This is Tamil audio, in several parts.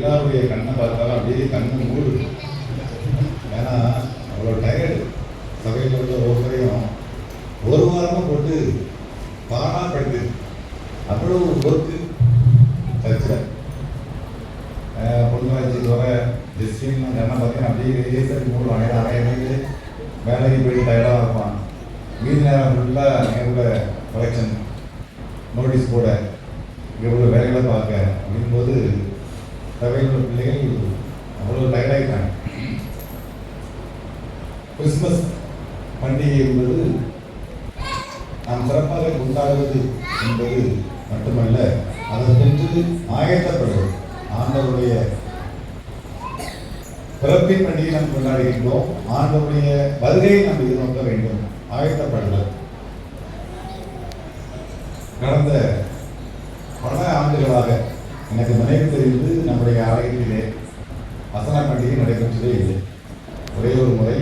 எல்லாருடைய கண்ணை பார்த்தாலும் அப்படியே கண்ணு மூடு. ஏன்னா அவ்வளோ டயர்டு. சபையில் உள்ள ஒவ்வொருவரையும் ஒரு வாரமாக போட்டு பானா படுத்து அவ்வளோ ஒர்க்கு சர்ச்சில் பொண்ணு வர ஜெஸ்டின் கண்ணை பார்த்தீங்கன்னா அப்படியே சரி மூடுவாங்க. ஏன்னா அனைத்து வேலைக்கு போய் டயர்டாக இருப்பான். மீதி நேரம் ஃபுல்லாக இங்கே உள்ள கலெக்ஷன் நோட்டீஸ் போட இங்கே உள்ள வேலைகளை பார்க்க அப்படிங்கும்போது சபையில் உள்ள பிள்ளைகள் அவ்வளோ டயர்டாகிட்டாங்க. கிறிஸ்மஸ் பண்டிகை என்பது நாம் சிறப்பாக கொண்டாடுவது என்பது மட்டுமல்ல, அதற்கென்று ஆயத்தப்படுவது. ஆண்டவருடைய பிறப்பின் பண்டிகை நாம் கொண்டாடுகின்றோம். ஆண்டவருடைய வருகையை நாம் எதிர்நோக்க வேண்டும். ஆயத்தப்படுதல். கடந்த பல ஆண்டுகளாக எனக்கு நினைவு தெரிந்து நம்முடைய ஆலயத்திலே வசன பண்டிகை நடைபெற்றதே இல்லை. ஒரே ஒரு முறை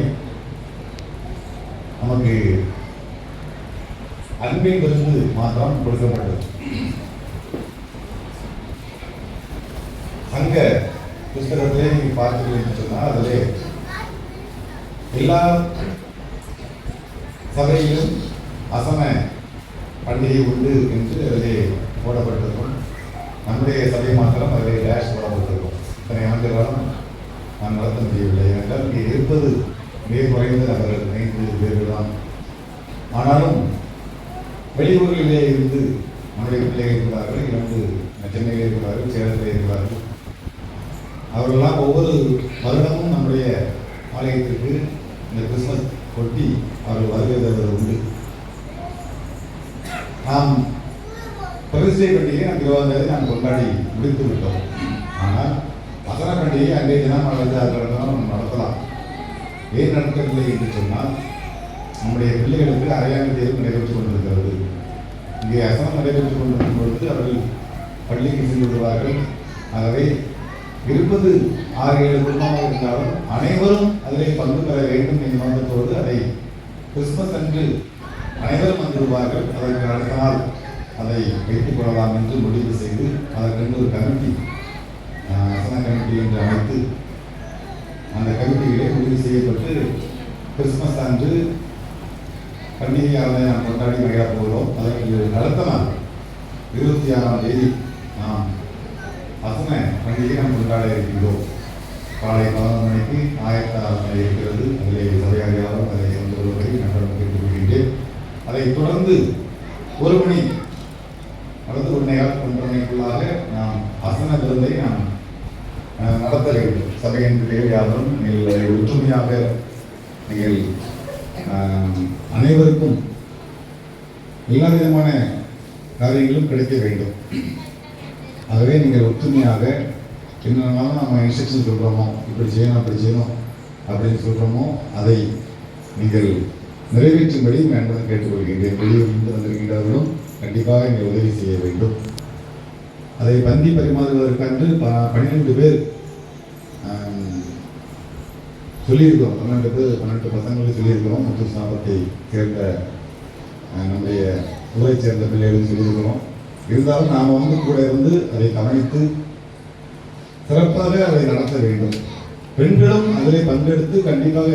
நமக்கு அன்பின் விருந்து மாத்திரம் கொடுக்கப்பட்டது. சங்க புஸ்தகத்திலே நீங்கள் பார்த்துக்கிறீங்கன்னு சொன்னால் அதிலே எல்லா சபையிலும் வசன பண்டிகை உண்டு என்று அதிலே போடப்பட்டிருக்கும். நம்முடைய சபை மாத்திரம் அதிலே டேஷ் போடப்பட்டிருக்கும். இத்தனை ஆண்டுகளும் நான் நடத்த முடியவில்லை. என்றால் இங்கே இருப்பது மிக குறைந்த நபர்கள் 5 பேர்கள் தான். ஆனாலும் வெளியூர்களிலே இருந்து நம்முடைய பிள்ளைகள் இருக்கிறார்கள். 2 சென்னையில் இருக்கிறார்கள், சேலத்தில் இருக்கிறார்கள். அவர்களெல்லாம் ஒவ்வொரு வருடமும் நம்முடைய ஆலயத்திற்கு இந்த கிறிஸ்மஸ் கொட்டி அவர்கள் வருகை தருவது உண்டு. நாம் பிரதிஷ்டை பண்டிகையை நாம் 20ஆம் தேதி நாம் கொண்டாடி முடித்து விட்டோம். ஆனால் வசன பண்டிகை அன்றைய தினம் அல்லது அதற்கு நம்ம நடத்தலாம். ஏன் நடக்கவில்லை என்று சொன்னால், நம்முடைய பிள்ளைகளுக்கு அரையாண்டு தேர்வு நடைபெற்றுக் கொண்டிருக்கிறது. இங்கே வசனம் நடைபெற்றுக் கொண்டிருக்கும் பொழுது அவர்கள் பள்ளிக்கு சென்று விடுவார்கள். ஆகவே இருப்பது 6-7 குடும்பமாக இருந்தாலும் அனைவரும் அதில் பங்கு பெற வேண்டும் என்ற நோக்கத்தோடு அதை கிறிஸ்மஸ் அன்று அனைவரும் வந்துவிடுவார்கள். அதற்கு அடுத்த நாள் அதை வைத்துக் கொள்ளலாம் என்று முடிவு செய்து அதற்கென்று ஒரு கமிட்டி, வசன கமிட்டி என்று அமைத்து அந்த கமிட்டிகளே முடிவு செய்யப்பட்டு கிறிஸ்மஸ் அன்று பண்டிகையாளரை நாம் கொண்டாடி மகிழப் போகிறோம். அதற்கு அடுத்த நாள் 26ஆம் தேதி நாம் வசன பண்டிகை நாம் கொண்டாட இருக்கின்றோம். காலை 11 மணிக்கு ஆயத்த இருக்கிறது. அதிலே சபையாளரும் அதை கொண்டுவதை நண்பர்கள் கேட்டுக்கொள்கின்றேன். அதைத் தொடர்ந்து 1 மணி அல்லது 1 மணிக்குள்ளாக நாம் வசன விருந்தை நாம் நடத்த வேண்டும். சபையின் பிள்ளைகள் யாரும் நீங்கள் ஒற்றுமையாக நீங்கள் அனைவருக்கும் எல்லா விதமான காரியங்களும் கிடைக்க வேண்டும். ஆகவே நீங்கள் ஒற்றுமையாக என்னென்னாலும் நம்ம இன்ஸ்ட்ரக்ஷன் சொல்கிறோமோ, இப்படி செய்யணும் அப்படி செய்யணும் அப்படின்னு சொல்கிறோமோ, அதை நீங்கள் நிறைவேற்றும்படி நான் கேட்டுக்கொள்கின்றேன். வெளியூரிலிருந்து வந்திருக்கின்றவர்களும் கண்டிப்பாக நீங்கள் உதவி செய்ய வேண்டும். அதை பந்தி பரிமாறுவதற்கென்று 12 பேர் சொல்லியிருக்கிறோம். 12 பசங்களுக்கு சொல்லியிருக்கிறோம். முத்துசாபத்தை சேர்ந்த நம்முடைய ஊரை சேர்ந்த பிள்ளைகளும் சொல்லியிருக்கிறோம். இருந்தாலும் நாம் வந்து கூட இருந்து அதை கவனித்து சிறப்பாக அதை நடத்த வேண்டும். பெண்களும் அதில் பங்கெடுத்து கண்டிப்பாக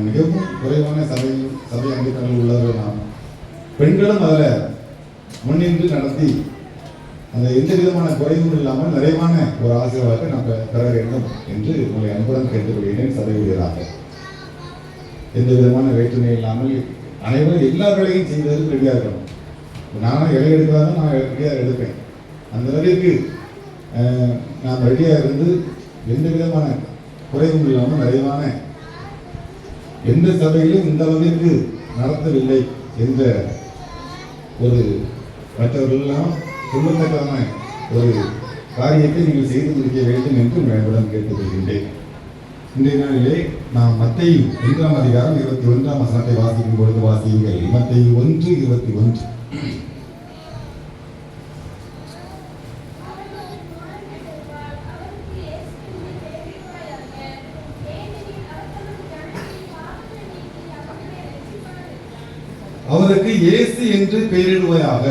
மிகவும் குறைவான சபை அங்கத்தினர்கள் உள்ளவர்கள் நாம் பெண்களும் அதில் முன்னின்று நடத்தி அந்த எந்த விதமான குறைவும் இல்லாமல் நிறைவான ஒரு ஆசீர்வாதத்தை நாம் பெற வேண்டும் என்று உங்களை அன்புடன் கேட்டுக்கொள்கிறேன். சபையுடையதாக எந்த விதமான வேற்றுமை இல்லாமல் அனைவரும் எல்லா வேலையும் செய்வதற்கு ரெடியாக இருக்கணும். நானும் இலை எடுக்கிறாலும் நான் ரெடியாக எடுப்பேன். அந்த அளவிற்கு நாம் ரெடியாக இருந்து எந்த விதமான குறைவும் இல்லாமல் நிறைவான எந்த சபையிலும் இந்த அளவிற்கு நடத்தவில்லை என்ற ஒரு மற்றவர்களெல்லாம் சொல்லத்தக்கான ஒரு காரியத்தை நீங்கள் செய்து முடிக்க வேண்டும் என்று உங்களிடம் கேட்டுக்கொள்கின்றேன். இன்றைய நாளிலே நாம் மத்தேயு 1ஆம் அதிகாரம் 21ஆம் வசனத்தை வாசிக்கும் பொழுது வாசியுங்கள். மத்தேயு 1:21. அவருக்கு இயேசு என்று பெயரிடுவாயாக.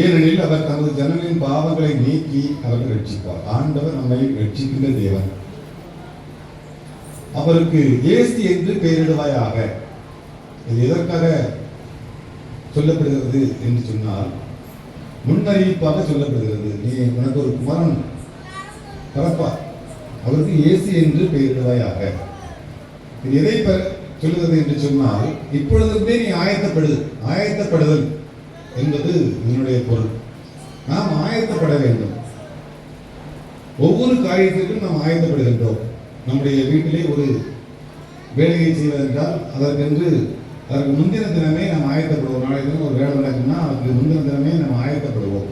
ஏனெனில் அவர் தமது ஜனங்களின் பாவங்களை நீக்கி அவர்கள் ரட்சிப்பார். ஆண்டவர் நம்மை ரட்சிக்கின்ற தேவன். அவருக்கு இயேசு என்று பெயரிடுவாயாக. இது எதற்காக சொல்லப்படுகிறது என்று சொன்னால், முன்னறிவிப்பாக சொல்லப்படுகிறது. நீ உனக்கு ஒரு குமாரன் பிறப்பார், அவருக்கு இயேசு என்று பெயரிடுவாயாக. இது எதை சொல்லுகிறது என்று சொன்னால், இப்பொழுதே நீ ஆயத்தப்படுதல் என்பது இதனுடைய பொருள். நாம் ஆயத்தப்பட வேண்டும். ஒவ்வொரு காரியத்திற்கும் நாம் ஆயத்தப்படுகின்றோம். நம்முடைய வீட்டிலே ஒரு வேலையை செய்வதென்றால் அதற்கு முந்தின தினமே நாம் ஆயத்தப்படுவோம். நாளை தினம் ஒரு வேலை நடக்குன்னா அதுக்கு முந்தின தினமே நாம் ஆயத்தப்படுவோம்.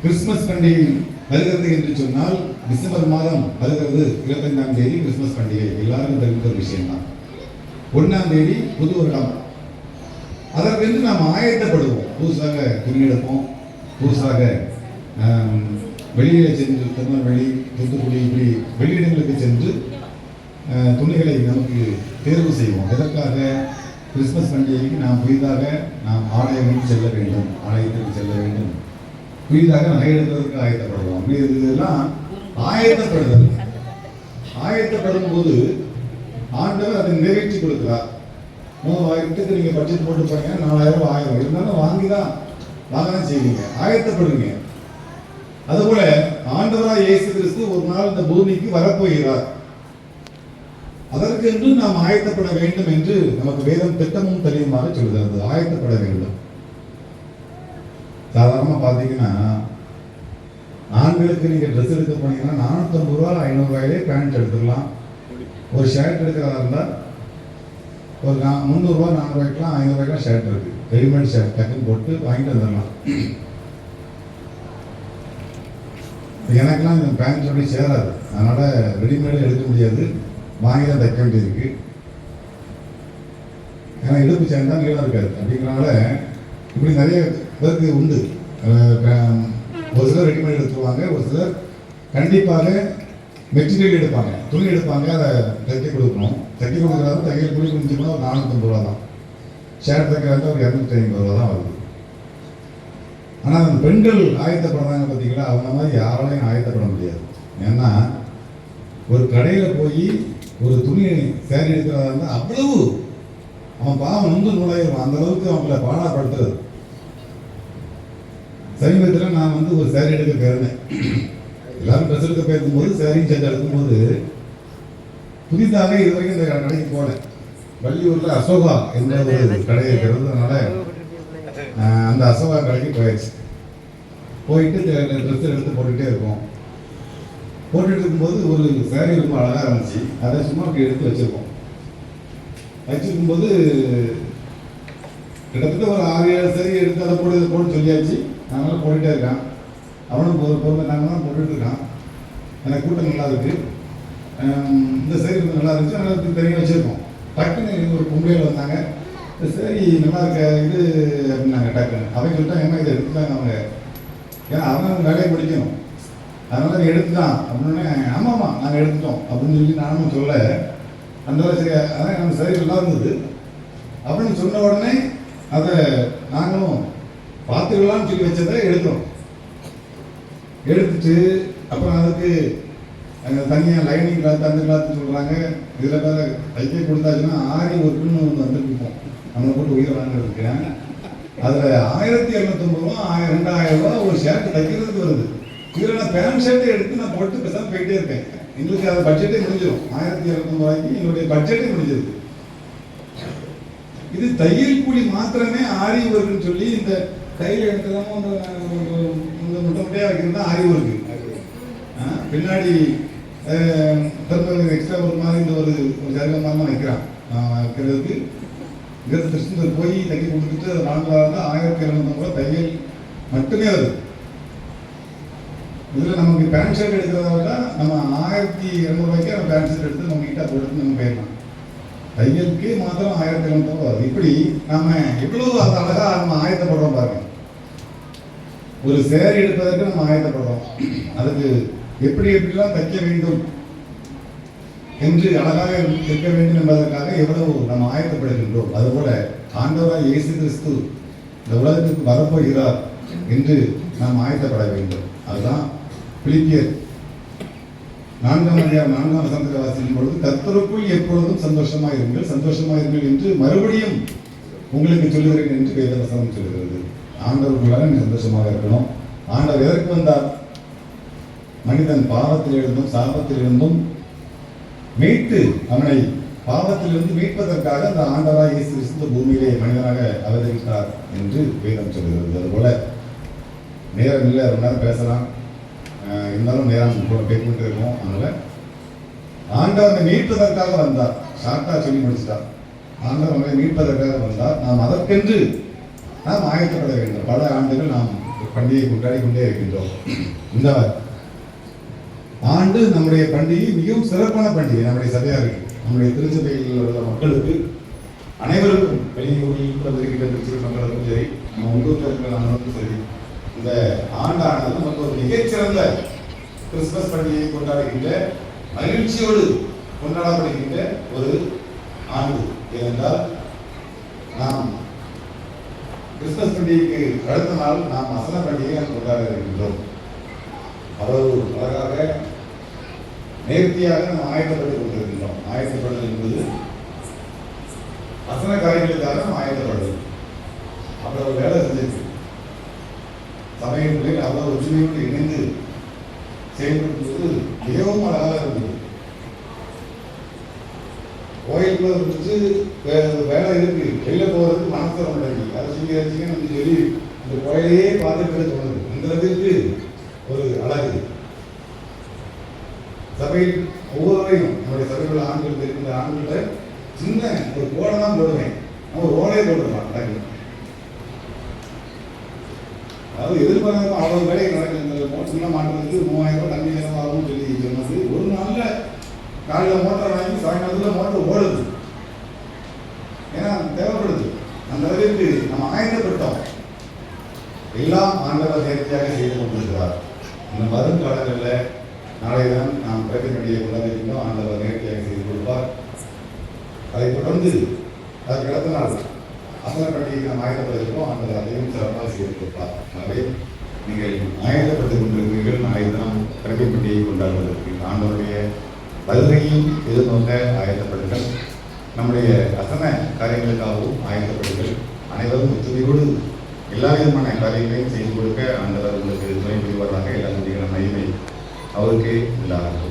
கிறிஸ்துமஸ் பண்டிகை வருகிறது என்று சொன்னால், டிசம்பர் மாதம் வருகிறது, 25ஆம் தேதி கிறிஸ்துமஸ் பண்டிகை எல்லாருக்கும் தெரிந்த ஒரு விஷயம் தான். 1ஆம் தேதி புது வருடம். அதற்கு நாம் ஆயத்தப்படுவோம். புதுசாக துணி எடுப்போம், புதுசாக வெளியில சென்று திருநெல்வேலி, தூத்துக்குடி இப்படி வெளியிடங்களுக்கு சென்று துணிகளை நமக்கு தேர்வு செய்வோம். எதற்காக? கிறிஸ்துமஸ் பண்டிகைக்கு நாம் புதிதாக ஆலயத்திற்கு செல்ல வேண்டும், புதிதாக நகை எடுப்பதற்கு ஆயத்தப்படுவோம். இதெல்லாம் ஆயத்தப்படுதல். ஆயத்தப்படும் போது ஆண்டவர் அதை நிறைவேற்றி கொடுக்கிறார். 3000க்கு நீங்க பட்ஜெட் போட்டு போறீங்க, 4000 1000 இருந்தாலும் வாங்கதான் செய்வீங்க, ஆயத்தப்படுவீங்க. அதுபோல ஆண்டவராய் இயேசு கிறிஸ்து ஒரு நாள் இந்த பூமிக்கு வரப்போகிறார். அதற்கு என்று நாம் ஆயத்தப்பட வேண்டும் என்று நமக்கு வேதம் திட்டமும் தெளிவுமாக சொல்கிறது. ஆயத்தப்பட வேண்டும். சாதாரணமா பாத்தீங்கன்னா, ஆண்களுக்கு நீங்க ட்ரெஸ் எடுக்க போனீங்கன்னா 450 ரூபா 500 ரூபாயிலே பேண்ட் எடுத்துக்கலாம். ஒரு ஷர்ட் எடுக்கிறதா இருந்தா ஒரு 300 ரூபா 400 ரூபாய்க்குலாம் 500 ரூபாய்க்குலாம் ஷர்ட் இருக்கு. ரெடிமேட் ஷர்ட் டக்குன்னு போட்டு வாங்கிட்டு வந்துடலாம். எனக்கெல்லாம் இந்த பேண்ட் அப்படி சேராது, அதனால ரெடிமேடு எடுக்க முடியாது, வாங்கி தான் தைக்க வேண்டியிருக்கு. ஏன்னா இடுப்பு சேர்ந்தா நீளம் இருக்காது. அப்படிங்கிறனால இப்படி நிறைய பேருக்கு உண்டு. ஒரு சிலர் ரெடிமேட் எடுத்துருவாங்க, ஒரு சிலர் கண்டிப்பாக மெட்டீரியல் எடுப்பாங்க, துணி எடுப்பாங்க, அதை தைக்க கொடுக்கணும். தைக்க கொடுக்குறாரு தையல் கூலி முடிஞ்சோம்னா ஒரு 450 ரூபா தான். ஷேர் தைக்கிறாங்க ஒரு 250 ரூபா தான் வருது. ஆனால் அந்த பெண்கள் ஆயத்தப்படுறாங்க பார்த்தீங்களா, அவங்க மாதிரி யாராலையும் ஆயத்தப்பட முடியாது. ஏன்னா ஒரு கடையில் போய் ஒரு துணி சேரீ எடுக்கிறதா இருந்தால் அவ்வளவு அவன் பாவம் நொந்து நுழையிடுவான். அந்த அளவுக்கு அவங்கள பாடாப்படுத்துறது. சமீபத்தில் நான் ஒரு சேரீ எடுக்க போயிருந்தேன். எல்லாரும் ட்ரெஸ் எடுக்க போயிருக்கும்போது சேரீ செஞ்சு எடுக்கும்போது புதிதாக இதுவரைக்கும் இந்த கடைக்கு போனேன். வள்ளியூரில் அசோகா என்ற ஒரு கடை இருக்கிறதுனால அந்த அசோகா கடைக்கு போயிட்டு ட்ரெஸ் எடுத்து போட்டுகிட்டே இருக்கோம். போட்டுட்டு இருக்கும்போது ஒரு சேரீ ரொம்ப அழகாக இருந்துச்சு. அதை சும்மா அப்படி எடுத்து வச்சிருக்கோம். வச்சிருக்கும்போது கிட்டத்தட்ட ஒரு 6-7 சேரீ எடுத்து அதை போட்டு சொல்லியாச்சு. அதனால போட்டுகிட்டே இருக்கான். அவனும் பொறுமை நாங்கள் போட்டுட்டு இருக்கான். எனக்கு கூட்டம் நல்லா இருக்கு, இந்த சேரீ கொஞ்சம் நல்லா இருந்துச்சு, அதனால தெரிய வச்சிருக்கோம். டக்குன்னு ஒரு பொம்பளையில் வந்தாங்க, சரி நல்லா இருக்க இது அப்படின்னாங்க. டக்குன்னு அவங்க சொல்லிட்டாங்க, என்ன இதை எடுத்துட்டாங்க அவங்க, ஏன்னா அவங்க வேலையை முடிக்கணும், அதனால எடுத்துட்டான் அப்படின்னு. ஆமாம்மா நாங்கள் எடுத்துட்டோம் அப்படின்னு சொல்லி நானும் சொல்ல, அந்த சரி அதான் நம்ம சரி நல்லா இருந்தது அப்படின்னு சொன்ன உடனே அதை நாங்களும் பார்த்துக்கலாம்னு சொல்லி வச்சதை எடுக்கிறோம். எடுத்துட்டு அப்புறம் அதுக்கு தனியாக லைனிங் கிளாத் அந்த கிளாத்னு சொல்கிறாங்க. இதில் வேறு தைக்க கொடுத்தாச்சுன்னா ஆரி ஒர்க்குன்னு ஒன்று வந்துருப்போம், நம்மளை போட்டு உயிரை வாங்கிட்டு. அதில் 1250 ரூபா 2000 ரூபா ஒரு ஷர்ட் தைக்கிறதுக்கு வருது. இதில் நான் பேண்ட் ஷர்ட்டை எடுத்து நான் போட்டு பேசாமல் போயிட்டே இருக்கேன். எங்களுக்கு அதை பட்ஜெட்டே முடிஞ்சிடும். 1250 ரூபாய்க்கு எங்களுடைய பட்ஜெட்டே முடிஞ்சிருக்கு. இது தையல் கூலி மாத்திரமே ஆரி ஒர்க்குன்னு சொல்லி இந்த கையில் எடுத்துக்காம இந்த முட்டையாக வைக்கிறது தான் ஆரி ஒர்க்கு. பின்னாடி எக்ஸ்ட்ரா ஒரு மாதிரி இந்த ஒரு ஜருக மாதிரிலாம் வைக்கிறான். வைக்கிறதுக்கு திருச்செந்தூர் போய் தைக்க கொடுத்துட்டு அதை வாங்கலாம். 1250 ரூபா தையல் மட்டுமே வருது. இதில் நமக்கு பேண்ட் ஷர்ட் எடுக்கிறத விட நம்ம 1200 ரூபாய்க்கு நம்ம பேண்ட் ஷர்ட் எடுத்து நம்ம நீட்டாக போட்டு நம்ம போயிடலாம். தையலுக்கு மாத்திரம் 1250 ரூபா வருது. இப்படி நம்ம எவ்வளவு அந்த அழகாக நம்ம ஆயத்தப்படுறோம் பாருங்க. ஒரு சேரீ எடுப்பதற்கு நம்ம ஆயத்தப்படுறோம். அதுக்கு எப்படிலாம் தைக்க வேண்டும் என்று அழகாக இருக்க வேண்டும் என்பதற்காக எவ்வளவு நம்ம ஆயத்தப்படுகின்றோம். அதுபோல ஆண்டவராய் இயேசு கிறிஸ்து இந்த உலகத்துக்கு வரப்போகிறார் என்று நாம் ஆயத்தப்பட வேண்டும். அதுதான் பிலிப்பியர் 4ஆம் அதிகாரம் 4ஆம் வசனத்தை வாசிக்கும் பொழுது, கர்த்தருக்குள் எப்பொழுதும் சந்தோஷமாயிருங்கள் என்று மறுபடியும் உங்களுக்கு சொல்லுகிறேன் என்று வேத வசனம் சொல்கிறது. ஆண்டவருக்குள்ளாக நீ சந்தோஷமாக இருக்கணும். ஆண்டவர் எதற்கு வந்தார்? மனிதன் பாவத்திலிருந்தும் சாபத்திலிருந்தும் மீட்டு அவனை பாவத்திலிருந்து மீட்பதற்காக அந்த ஆண்டவராய் இயேசு கிறிஸ்து பூமியிலே மனிதனாக அவதரித்தார் என்று வேதம் சொல்கிறது. அதுபோல நேரம் இல்லை, ரொம்ப நேரம் பேசலாம், இருந்தாலும் நேரம் கூட பேசிக்கிட்டு இருக்கோம். அதனால ஆண்டவனை மீட்பதற்காக வந்தார். ஷார்ட்டா சொல்லி முடிச்சுட்டார். ஆண்டவர் நம்மை மீட்பதற்காக வந்தார். நாம் அதற்கென்று நாம் ஆயத்தப்பட வேண்டும். பல ஆண்டுகள் நாம் பண்டிகை கொண்டாடி கொண்டே இருக்கின்றோம். இந்த ஆண்டு நம்முடைய பண்டிகை மிகவும் சிறப்பான பண்டிகை. நம்முடைய சபையாருக்கு, நம்முடைய திருச்சபையில் உள்ள மக்களுக்கு, அனைவருக்கும், வெளியூரில் கூட இருக்கின்ற திருச்சபை மக்களுக்கும் சரி, நம்ம உள்ளூர் இருக்கிறவங்களுக்கும் சரி, இந்த ஆண்டானது நமக்கு ஒரு மிகச்சிறந்த கிறிஸ்துமஸ் பண்டிகையை கொண்டாடுகின்ற, மகிழ்ச்சியோடு கொண்டாடப்படுகின்ற ஒரு ஆண்டு. ஏனென்றால் நாம் கிறிஸ்துமஸ் பண்டிகைக்கு அடுத்த நாள் நாம் வசன பண்டிகையை கொண்டாட இருக்கின்றோம். அவ்வளவு அழகாக நேர்த்தியாக நாம் ஆயத்தப்பட்டுக் கொண்டிருக்கின்றோம். ஆயத்தப்படுதல் என்பது வசன காரியங்களுக்காக நாம் ஆயத்தப்படுதல். அவ்வளவு வேலை செஞ்சிருக்கு. சபையின் பிள்ளைகள் அவ்வளவு ஒற்றுமையோடு இணைந்து செயல்படுத்துவது மிகவும் அழகாக இருந்தது. கோயிலுக்குள்ள இருந்துச்சு, வேலை இருக்கு, வெளியில போகிறதுக்கு மனசு வர மாட்டேங்குது. அதை சொல்லி சொல்லி இந்த கோயிலையே பார்த்துட்டு தோணுது. அந்த அளவுக்கு ஒரு அழகு. சபையில் ஒவ்வொருவரையும், நம்முடைய சபையில் ஆண்கள் இருக்கின்ற ஆண்கள்கிட்ட சின்ன ஒரு கோடை தான் போடுவேன். நம்ம ஒரு ஓலையை போட்டுருக்கலாம். அழகு. அதாவது எதிர்பாராம அவ்வளவு வேலை நடக்குது. மோட்டர்லாம் மாட்டுறதுக்கு 3000 ரூபாய் தண்ணி செலவாகும் சொல்லி சொன்னது. ஒரு நாள்ல காலையில் மோட்டர் வாங்கி சாயங்காலத்தில் மோட்டர் ஓடுது. ஏன்னா தேவைப்படுது. அந்த அளவுக்கு நம்ம ஆயத்தப்பட்டோம். எல்லாம் ஆண்டவர் நேர்த்தியாக செய்து கொண்டிருக்கிறார். இந்த வரும் காலங்களில் நாளைய தினம் நாம் பிறக்க வேண்டிய குழந்தைகளும் ஆண்டவர் நேர்த்தியாக செய்து கொடுப்பார். அதை தொடர்ந்து அதற்கு அடுத்த நாள் அசன பண்டிகை நாம் ஆயத்தப்பட்டிருக்கிறோம். ஆண்டவர் அதையும் சிறப்பாக செய்து கொடுப்பார். எனவே நீங்கள் ஆயத்தப்பட்டுக் கொண்டிருக்கிறீர்கள். நாளைய தினம் பிறக்க பண்டிகையை கொண்டாடுவதற்கு ஆண்டவருடைய வருகையும் எதிர்நோக்க ஆயத்தப்படுங்கள். நம்முடைய வசன காரியங்களுக்காகவும் ஆயத்தப்படுங்கள். அனைவரும் ஒத்துழையோடு எல்லா விதமான காரியங்களையும் செய்து கொடுக்க ஆண்டவர் உங்களுக்கு துணை புரிவதாக எல்லா மகிமை அவருக்கே உண்டாகும்.